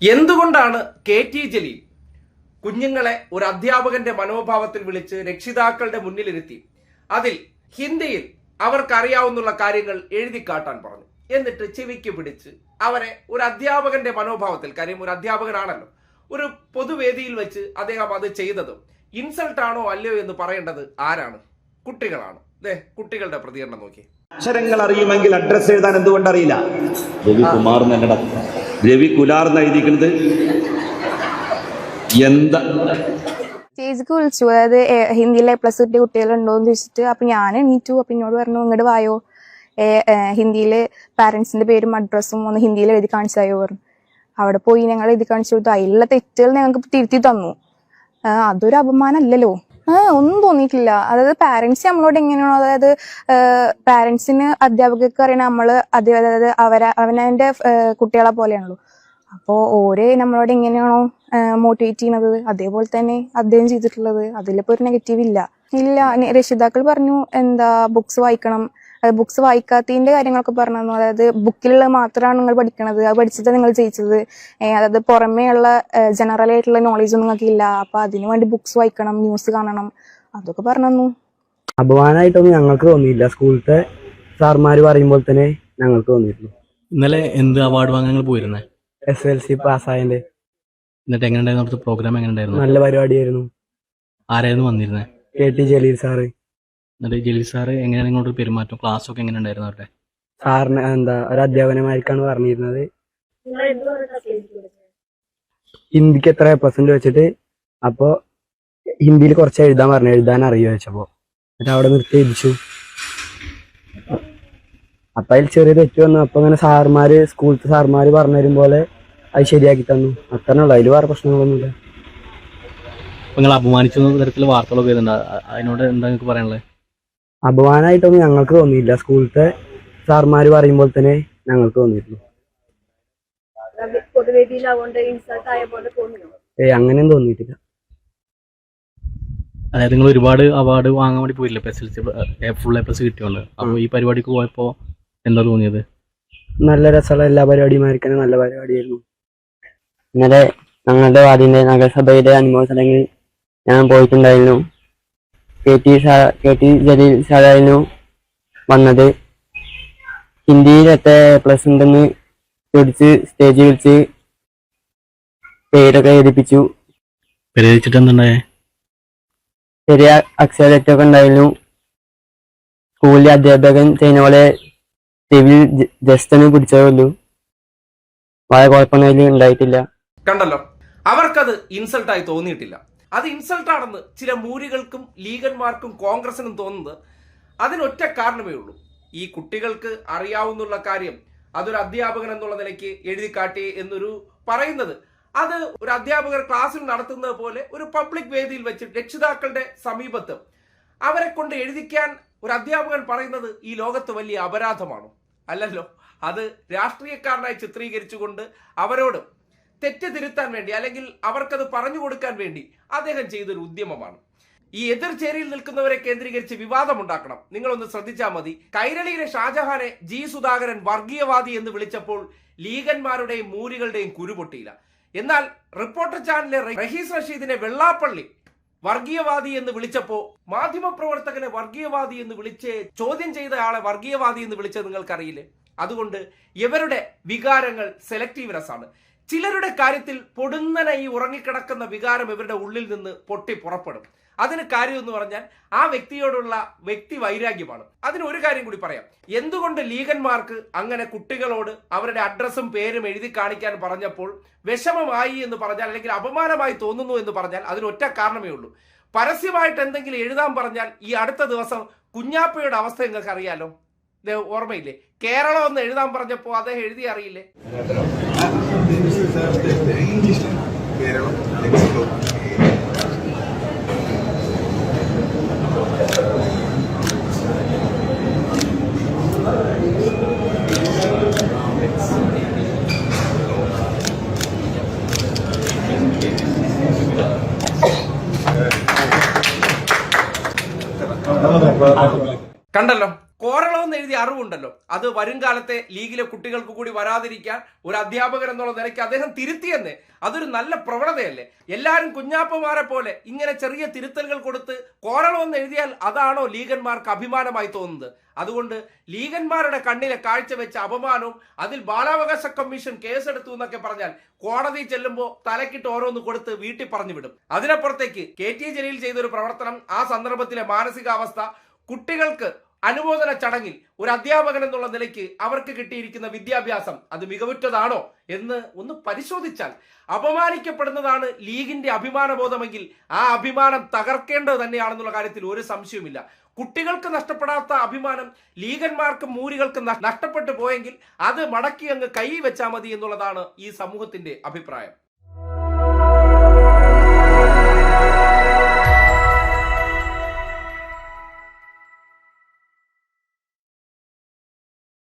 എന്തുകൊണ്ടാണ് കെ.ടി. ജലീൽ കുഞ്ഞുങ്ങളെ ഒരു അധ്യാപകന്റെ മനോഭാവത്തിൽ വിളിച്ച് രക്ഷിതാക്കളുടെ മുന്നിലിരുത്തി അതിൽ ഹിന്ദിയിൽ അവർക്കറിയാവുന്ന കാര്യങ്ങൾ എഴുതി കാട്ടാൻ പറഞ്ഞു, എന്നിട്ട് ചെവിക്ക് പിടിച്ച് അവരെ ഒരു അധ്യാപകന്റെ മനോഭാവത്തിൽ, കാര്യം ഒരു അധ്യാപകനാണല്ലോ, ഒരു പൊതുവേദിയിൽ വെച്ച് അദ്ദേഹം അത് ചെയ്തതും ഇൻസൾട്ട് ആണോ അല്ലയോ എന്ന് പറയേണ്ടത് ആരാണ്? കുട്ടികളാണ്. കുട്ടികളുടെ പ്രതികരണം നോക്കി. അക്ഷരങ്ങൾ അറിയുമെങ്കിൽ അഡ്രസ് എഴുതാൻ എന്തുകൊണ്ട് അറിയില്ല? രവികുമാർ എന്നല്ലട, രവികുലാർ എഴുതിക്കുന്നത് എന്താ? സ്റ്റേജിക്ക് വിളിച്ചു, അതായത് ഹിന്ദിയിലെ പ്ലസ് കിട്ടിയ കുട്ടികളുണ്ടോന്ന് ചോദിച്ചിട്ട്. അപ്പൊ ഞാൻ എണീറ്റു. അപ്പൊ എന്നോട് പറഞ്ഞു, ഇങ്ങോട്ട് വായോ, ഹിന്ദിയിലെ പാരന്റ്സിന്റെ പേരും അഡ്രസ്സും ഒന്ന് ഹിന്ദിയിൽ എഴുതി കാണിച്ചായോ പറഞ്ഞു. അവിടെ പോയി ഞങ്ങൾ എഴുതി കാണിച്ചു കൊടുത്തു. അതിലുള്ള തെറ്റുകൾ ഞങ്ങൾക്ക് തിരുത്തി തന്നു. അതൊരു അപമാനമല്ലല്ലോ. ഒന്നും തോന്നിയിട്ടില്ല. അതായത് പാരന്റ്സ് നമ്മളോട് എങ്ങനെയാണോ, അതായത് പാരന്റ്സിന് അധ്യാപകർക്ക് അറിയണ നമ്മള് അതായത് അവനവന്റെ കുട്ടികളെ പോലെയാണല്ലോ. അപ്പോൾ ഓരോ നമ്മളോട് എങ്ങനെയാണോ മോട്ടിവേറ്റ് ചെയ്യുന്നത് അതേപോലെ തന്നെ അദ്ദേഹം ചെയ്തിട്ടുള്ളത്. അതിലിപ്പോ ഒരു നെഗറ്റീവ് ഇല്ല. രക്ഷിതാക്കൾ പറഞ്ഞു ബുക്സ് വായിക്കണം, ബുക്സ് വായിക്കാത്തതിന്റെ കാര്യങ്ങളൊക്കെ പറഞ്ഞു. അതായത് ബുക്കിലുള്ള മാത്രമാണ് നിങ്ങൾ പഠിക്കണത്, അത് പഠിച്ചിട്ട് നിങ്ങൾ ജയിച്ചത്, അതായത് പുറമേ ഉള്ള ജനറൽ ആയിട്ടുള്ള നോളേജ് ഒന്നും നിങ്ങൾക്ക് ഇല്ല. അപ്പൊ അതിനു വേണ്ടി ബുക്സ് വായിക്കണം, ന്യൂസ് കാണണം, അതൊക്കെ പറഞ്ഞു. അപമാനമായിട്ടൊന്നും ഞങ്ങൾക്ക് തോന്നിയില്ല. സ്കൂളത്തെ സാർമാര് പറയുമ്പോൾ തന്നെ ഞങ്ങൾക്ക് തോന്നിയിരുന്നു. ഇന്നലെ എന്ത് അവാർഡ് വാങ്ങാൻ പോയിരുന്നേ? SLC പാസ്സായതിന്റെ. എന്നിട്ട് എങ്ങനെയുണ്ടായിരുന്നു അവിടുത്തെ പ്രോഗ്രാം? എങ്ങനെയുണ്ടായിരുന്നു? നല്ല പരിപാടിയായിരുന്നു. ആരായിരുന്നു വന്നിരുന്നേ? K.T. ജലീൽ സാറ്. എന്നിട്ട് ജലീൽ സാറ് എങ്ങനെയാണ് നിങ്ങളോട് പെരുമാറ്റം, ക്ലാസ് ഒക്കെ എങ്ങനെ ഉണ്ടായിരുന്നു അവരുടെ? സാറിന് ഒരു അധ്യാപനമാർക്കാണ് പറഞ്ഞിരുന്നത്. ഹിന്ദിക്ക് എത്ര % വെച്ചിട്ട്. അപ്പൊ ഹിന്ദിയിൽ കുറച്ച് എഴുതാൻ പറഞ്ഞു, എഴുതാൻ അറിയോ വെച്ചപ്പോ. എന്നിട്ട് അവിടെ നിർത്തി എഴുതിച്ചു. അപ്പൊ അതിൽ ചെറിയ തെറ്റ് വന്നു. അപ്പൊ അങ്ങനെ സ്കൂളത്തെ സാർമാര് പറഞ്ഞു തരും പോലെ അത് ശരിയാക്കി തന്നു. അത്രേ അതിൽ വേറെ പ്രശ്നങ്ങളൊന്നുമില്ല. നിങ്ങൾ അപമാനിച്ച തരത്തിൽ വാർത്തകളൊക്കെ വരുന്നുണ്ട്, അതിനോട് എന്താ നിങ്ങൾക്ക് പറയാനുള്ളത്? അപമാനമായിട്ടൊന്നും ഞങ്ങൾക്ക് തോന്നിയില്ല. സ്കൂളത്തെ സാർമാര് പറയുമ്പോൾ തന്നെ ഞങ്ങൾക്ക് തോന്നിയിരുന്നു. അങ്ങനെയും തോന്നിയിട്ടില്ല. അതായത് നിങ്ങൾ ഒരുപാട് അവാർഡ് വാങ്ങാൻ വേണ്ടി പോയില്ല, SLC ഫുൾ A+ കിട്ടിയോണ്ട്. അപ്പൊ ഈ പരിപാടിക്ക് പോയപ്പോ എന്താ തോന്നിയത്? നല്ല രസമുള്ള എല്ലാ പരിപാടിയുമായിരിക്കും, നല്ല പരിപാടിയായിരുന്നു. ഇന്നലെ ഞങ്ങളുടെ വാർഡിന്റെ നഗരസഭയുടെ അനുഭവ ചടങ്ങിൽ ഞാൻ പോയിട്ടുണ്ടായിരുന്നു. K.T. ജലീൽ സാറായിരുന്നു വന്നത്. ഹിന്ദിയിൽ എത്ര A+ ഉണ്ടെന്ന് ചോദിച്ച് സ്റ്റേജിൽ വെച്ച് പേരൊക്കെ എഴുതിപ്പിച്ചു. പേരെഴുതിച്ചിട്ട് എന്തുണ്ടായേ? ചെറിയ അക്ഷരത്തൊക്കെ ഉണ്ടായിരുന്നു. സ്കൂളിലെ അധ്യാപകൻ ചെയ്യുന്ന പോലെ ചെവിയിൽ ജസ്റ്റ് ഒന്ന് പിടിച്ചതല്ലോ, വളരെ കുഴപ്പമൊന്നും ഉണ്ടായിട്ടില്ല. കണ്ടല്ലോ, അവർക്കത് ഇൻസൾട്ടായി തോന്നിയിട്ടില്ല. അത് ഇൻസൾട്ടാണെന്ന് ചില മൂരികൾക്കും ലീഗന്മാർക്കും കോൺഗ്രസിനും തോന്നുന്നത് അതിനൊറ്റ കാരണമേ ഉള്ളൂ. ഈ കുട്ടികൾക്ക് അറിയാവുന്ന കാര്യം അതൊരു അധ്യാപകൻ എന്നുള്ള നിലയ്ക്ക് എഴുതി കാട്ടി എന്നൊരു പറയുന്നത്, അത് ഒരു അധ്യാപകർ ക്ലാസ്സിൽ നടത്തുന്നത് പോലെ ഒരു പബ്ലിക് വേദിയിൽ വെച്ച് രക്ഷിതാക്കളുടെ സമീപത്ത് അവരെ കൊണ്ട് എഴുതിക്കാൻ ഒരു അധ്യാപകൻ പറയുന്നത് ഈ ലോകത്ത് വലിയ അപരാധമാണോ? അല്ലല്ലോ. അത് രാഷ്ട്രീയക്കാരനായി ചിത്രീകരിച്ചുകൊണ്ട് അവരോട് തെറ്റ് തിരുത്താൻ വേണ്ടി, അല്ലെങ്കിൽ അവർക്കത് പറഞ്ഞു കൊടുക്കാൻ വേണ്ടി അദ്ദേഹം ചെയ്തൊരു ഉദ്യമമാണ്. ഈ എതിർചേരിയിൽ നിൽക്കുന്നവരെ കേന്ദ്രീകരിച്ച് വിവാദമുണ്ടാക്കണം. നിങ്ങളൊന്ന് ശ്രദ്ധിച്ചാൽ മതി. കൈരളിയിലെ ഷാജഹാനെ G. സുധാകരൻ വർഗീയവാദി എന്ന് വിളിച്ചപ്പോൾ ലീഗന്മാരുടെയും മൂരികളുടെയും കുരുപൊട്ടിയില്ല. എന്നാൽ റിപ്പോർട്ടർ ചാനലിലെ റഹീസ് റഷീദിനെ വെള്ളാപ്പള്ളി വർഗീയവാദി എന്ന് വിളിച്ചപ്പോ മാധ്യമപ്രവർത്തകനെ വർഗീയവാദി എന്ന് വിളിച്ച് ചോദ്യം ചെയ്ത ആളെ വർഗീയവാദി എന്ന് വിളിച്ചത് നിങ്ങൾക്കറിയില്ലേ? അതുകൊണ്ട് ഇവരുടെ വികാരങ്ങൾ സെലക്റ്റീവ്നെസ് ആണ്. ചിലരുടെ കാര്യത്തിൽ പൊടുന്നനെ ഈ ഉറങ്ങിക്കിടക്കുന്ന വികാരം ഇവരുടെ ഉള്ളിൽ നിന്ന് പൊട്ടി പുറപ്പെടും. അതിന് കാര്യം എന്ന് പറഞ്ഞാൽ ആ വ്യക്തിയോടുള്ള വ്യക്തി വൈരാഗ്യമാണ്. അതിന് ഒരു കാര്യം കൂടി പറയാം. എന്തുകൊണ്ട് ലീഗന്മാർക്ക് അങ്ങനെ കുട്ടികളോട് അവരുടെ അഡ്രസ്സും പേരും എഴുതി കാണിക്കാൻ പറഞ്ഞപ്പോൾ വിഷമമായി എന്ന് പറഞ്ഞാൽ, അല്ലെങ്കിൽ അപമാനമായി തോന്നുന്നു എന്ന് പറഞ്ഞാൽ അതിനൊറ്റ കാരണമേ ഉള്ളൂ. പരസ്യമായിട്ട് എന്തെങ്കിലും എഴുതാൻ പറഞ്ഞാൽ ഈ അടുത്ത ദിവസം കുഞ്ഞാപ്പയുടെ അവസ്ഥ നിങ്ങൾക്ക് അറിയാലോ, ഓർമ്മയില്ലേ? കേരളം എന്ന് എഴുതാൻ പറഞ്ഞപ്പോ അദ്ദേഹം എഴുതി അറിയില്ലേ? കണ്ടല്ലോ, കോറളമെന്ന് എഴുതിയ അറിവുണ്ടല്ലോ, അത് വരും കാലത്തെ ലീഗിലെ കുട്ടികൾക്ക് കൂടി വരാതിരിക്കാൻ ഒരു അധ്യാപകൻ എന്നുള്ള നിലയ്ക്ക് അദ്ദേഹം തിരുത്തിയെന്ന്. അതൊരു നല്ല പ്രവണതയല്ലേ? എല്ലാവരും കുഞ്ഞാപ്പമാരെ പോലെ ഇങ്ങനെ ചെറിയ തിരുത്തലുകൾ കൊടുത്ത് കോറളമെന്ന് എഴുതിയാൽ അതാണോ ലീഗന്മാർക്ക് അഭിമാനമായി തോന്നുന്നത്? അതുകൊണ്ട് ലീഗന്മാരുടെ കണ്ണിലെ കാഴ്ചവെച്ച അപമാനവും അതിൽ ബാലാവകാശ കമ്മീഷൻ കേസെടുത്തു എന്നൊക്കെ പറഞ്ഞാൽ കോടതി ചെല്ലുമ്പോൾ തലക്കിട്ട് ഓരോന്ന് കൊടുത്ത് വീട്ടിൽ പറഞ്ഞു വിടും. അതിനപ്പുറത്തേക്ക് KT ജലീൽ ചെയ്തൊരു പ്രവർത്തനം, ആ സന്ദർഭത്തിലെ മാനസികാവസ്ഥ, കുട്ടികൾക്ക് അനുമോദന ചടങ്ങിൽ ഒരു അധ്യാപകൻ എന്നുള്ള നിലയ്ക്ക് അവർക്ക് കിട്ടിയിരിക്കുന്ന വിദ്യാഭ്യാസം അത് മികവുറ്റതാണോ എന്ന് ഒന്ന് പരിശോധിച്ചാൽ അപമാനിക്കപ്പെടുന്നതാണ് ലീഗിന്റെ അഭിമാനബോധമെങ്കിൽ ആ അഭിമാനം തകർക്കേണ്ടത് തന്നെയാണെന്നുള്ള കാര്യത്തിൽ ഒരു സംശയവുമില്ല. കുട്ടികൾക്ക് നഷ്ടപ്പെടാത്ത അഭിമാനം ലീഗന്മാർക്കും മൂരികൾക്കും നഷ്ടപ്പെട്ടു പോയെങ്കിൽ അത് മടക്കി അങ്ങ് കൈ വെച്ചാൽ മതി എന്നുള്ളതാണ് ഈ സമൂഹത്തിന്റെ അഭിപ്രായം.